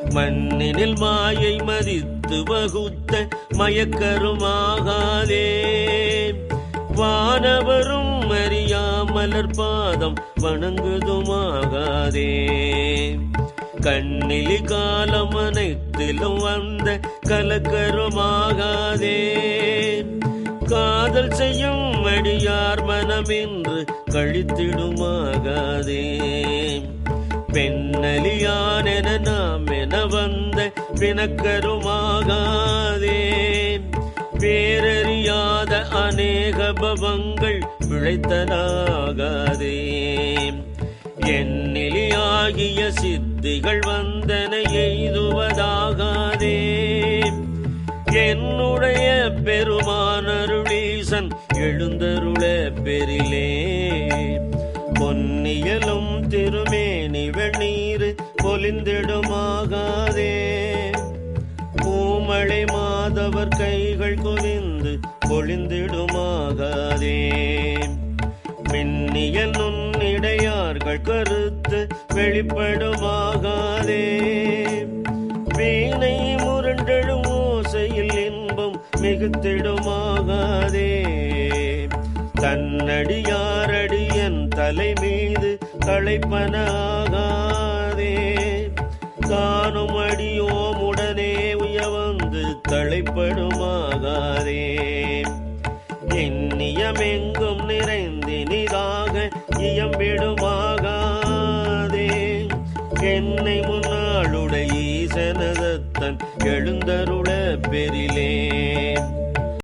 மண்ணினில் மாயை மதித்து வகுத்த மயக்கருமாகாதே. வானவரும் அறியாமலர் பாதம் வணங்குதுமாகாதே. கண்ணிலி காலம் அனைத்திலும் வந்த கலக்கருமாகாதே. காதல் செய்யும் அடியார் மனமென்று கழித்திடுமாகாதே. பெண்ணலியானென நாம் என வந்த பிணக்கருமாகாதே. பேரறியாத அநேக பவங்கள் பிழைத்தனாகாதே. எண்ணிலியாகிய சித்திகள் வந்தன எய்துவதாகாதே. என்னுடைய பெருமானருளீசன் எழுந்தருள பெரிலே. பொன்னியலும் திருமேனி வெண்ணீர் பொலிந்திடுமாகாதே. பூமழை மாதவர் கைகள் குவிந்து பொழிந்திடுமாகாதே. மின்னிய நுண்ணிடையார்கள் கருத்து வெளிப்படுமாகாதே. வீணை முரண்டெழும் ஓசையில் இன்பம் மிகுத்திடுமாகாதே. தன்னடியாரடியன் தலை மீது களைப்பனாகாதே. காணும் அடியோமுடனே உயவந்து தளைப்படுமாகாதே. எண்ணியமெங்கும் நிறைந்தினிதாக இயம்பிடுமாகாதே. என்னை முன்னாளுடைய ஈசனதத்தன் எழுந்தருள பெரிலே.